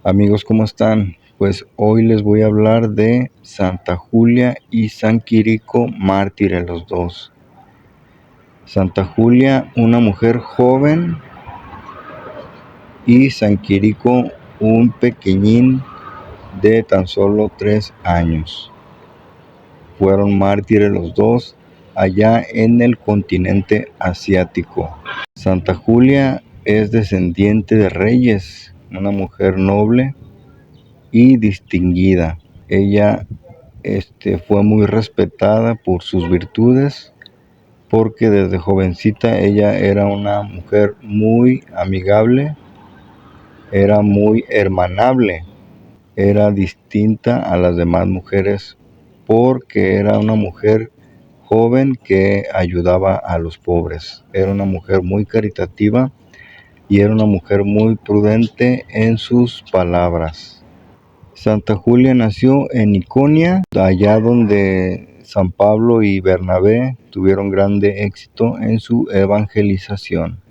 Amigos, ¿cómo están? Pues hoy les voy a hablar de Santa Julia y San Quirico, mártires los dos. Santa Julia, una mujer joven, y San Quirico, un pequeñín de tan solo 3 años. Fueron mártires los dos allá en el continente asiático. Santa Julia es descendiente de reyes, una mujer noble y distinguida. Ella fue muy respetada por sus virtudes, porque desde jovencita ella era una mujer muy amigable, era muy hermanable, era distinta a las demás mujeres porque era una mujer joven que ayudaba a los pobres. Era una mujer muy caritativa y era una mujer muy prudente en sus palabras. Santa Julia nació en Iconia, allá donde San Pablo y Bernabé tuvieron grande éxito en su evangelización.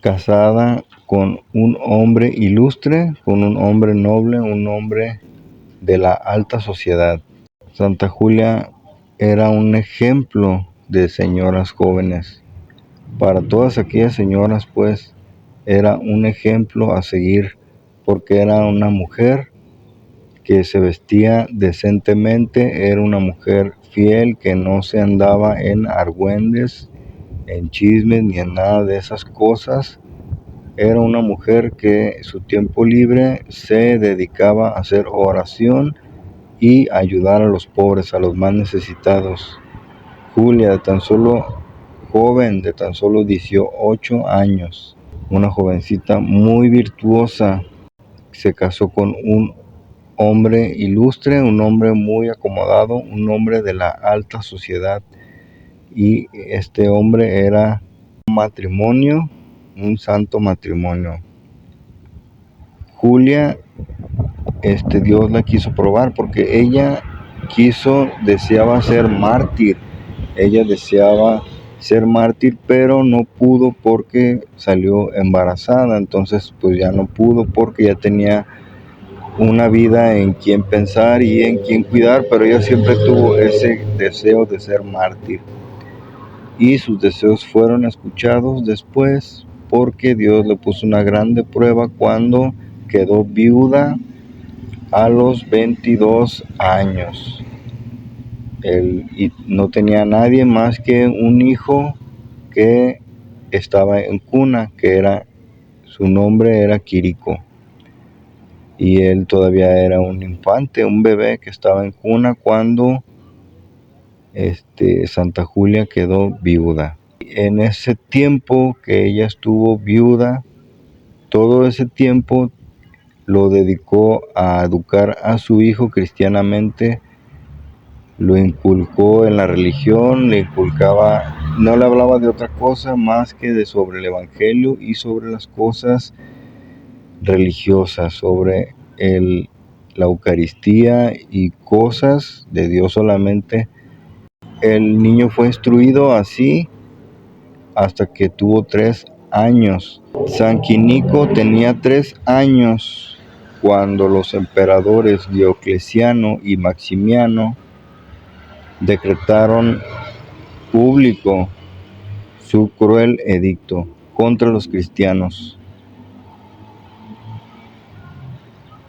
Casada con un hombre ilustre, con un hombre noble, un hombre de la alta sociedad. Santa Julia era un ejemplo de señoras jóvenes. Para todas aquellas señoras, pues, era un ejemplo a seguir, porque era una mujer que se vestía decentemente, era una mujer fiel que no se andaba en argüendes, en chismes ni en nada de esas cosas. Era una mujer que su tiempo libre se dedicaba a hacer oración y ayudar a los pobres, a los más necesitados. Julia, de tan solo joven, de tan solo 18 años, una jovencita muy virtuosa, se casó con un hombre ilustre, un hombre muy acomodado, un hombre de la alta sociedad, y este hombre era un matrimonio, un santo matrimonio. Julia, Dios la quiso probar porque ella deseaba ser mártir. Ella deseaba ser mártir, pero no pudo porque salió embarazada. Entonces, pues ya no pudo porque ya tenía una vida en quien pensar y en quien cuidar, pero ella siempre tuvo ese deseo de ser mártir. Y sus deseos fueron escuchados después porque Dios le puso una grande prueba cuando quedó viuda a los 22 años. Y no tenía nadie más que un hijo que estaba en cuna, su nombre era Quirico. Y él todavía era un infante, un bebé que estaba en cuna cuando Santa Julia quedó viuda. En ese tiempo que ella estuvo viuda, todo ese tiempo lo dedicó a educar a su hijo cristianamente, lo inculcó en la religión, no le hablaba de otra cosa más que sobre el evangelio y sobre las cosas religiosas, sobre la Eucaristía y cosas de Dios solamente. El niño fue instruido así hasta que tuvo 3 años. San Quirico tenía 3 años cuando los emperadores Diocleciano y Maximiano decretaron público su cruel edicto contra los cristianos.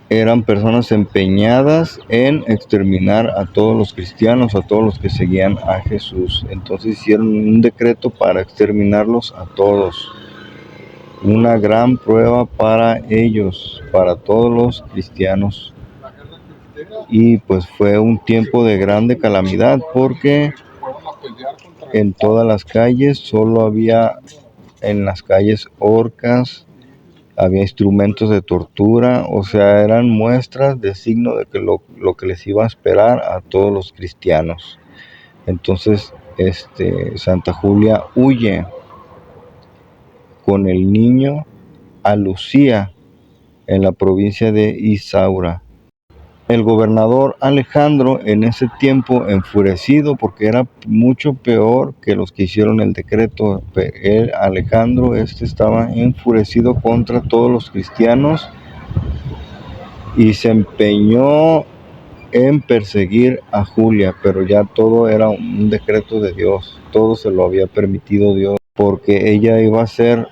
Eran personas empeñadas en exterminar a todos los cristianos, a todos los que seguían a Jesús. Entonces hicieron un decreto para exterminarlos a todos. Una gran prueba para ellos, para todos los cristianos. Y pues fue un tiempo de grande calamidad porque en todas las calles solo había en las calles horcas, había instrumentos de tortura, o sea, eran muestras de signo de que lo que les iba a esperar a todos los cristianos. Entonces, Santa Julia huye con el niño a Lucía, en la provincia de Isaura. El gobernador Alejandro en ese tiempo, enfurecido porque era mucho peor que los que hicieron el decreto, Alejandro estaba enfurecido contra todos los cristianos y se empeñó en perseguir a Julia, pero ya todo era un decreto de Dios, todo se lo había permitido Dios, porque ella iba a ser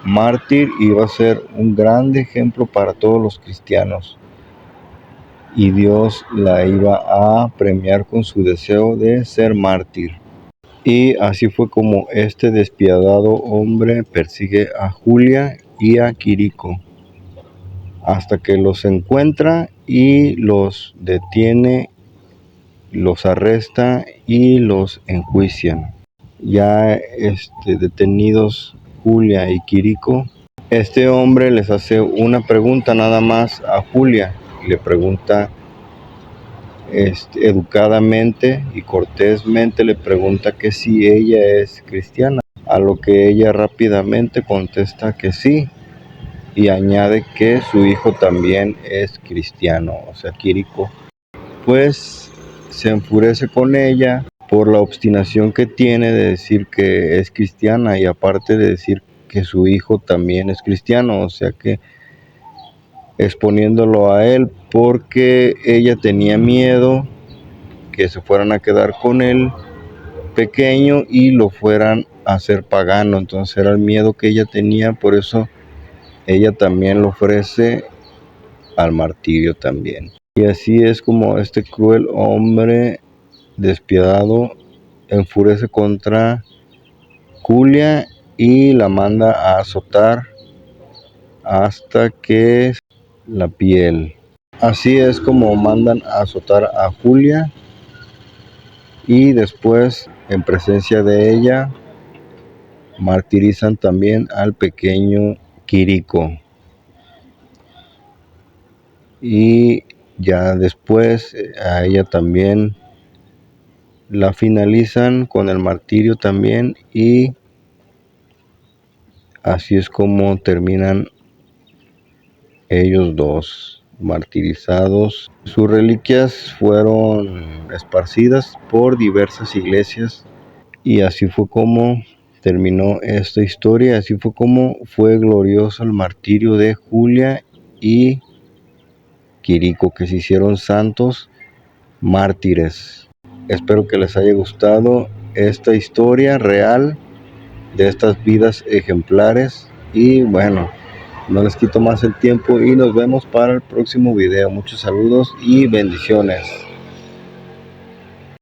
mártir y iba a ser un gran ejemplo para todos los cristianos, y Dios la iba a premiar con su deseo de ser mártir. Y así fue como este despiadado hombre persigue a Julia y a Quirico, hasta que los encuentra y los detiene, los arresta y los enjuician. Ya detenidos Julia y Quirico, este hombre les hace una pregunta nada más a Julia. Le pregunta educadamente y cortésmente, le pregunta que si ella es cristiana, a lo que ella rápidamente contesta que sí, y añade que su hijo también es cristiano. O sea, Quirico pues se enfurece con ella por la obstinación que tiene de decir que es cristiana, y aparte de decir que su hijo también es cristiano, o sea que exponiéndolo a él, porque ella tenía miedo que se fueran a quedar con él pequeño y lo fueran a hacer pagano. Entonces era el miedo que ella tenía, por eso ella también lo ofrece al martirio también. Y así es como este cruel hombre despiadado enfurece contra Julia y la manda a azotar hasta que la piel. Así es como mandan a azotar a Julia, y después, en presencia de ella, martirizan también al pequeño Quirico. Y ya después a ella también la finalizan con el martirio también, y así es como terminan ellos dos martirizados. Sus reliquias fueron esparcidas por diversas iglesias, y así fue como terminó esta historia. Así fue como fue glorioso el martirio de Julia y Quirico, que se hicieron santos mártires. Espero que les haya gustado esta historia real de estas vidas ejemplares, y bueno, no les quito más el tiempo y nos vemos para el próximo video. Muchos saludos y bendiciones.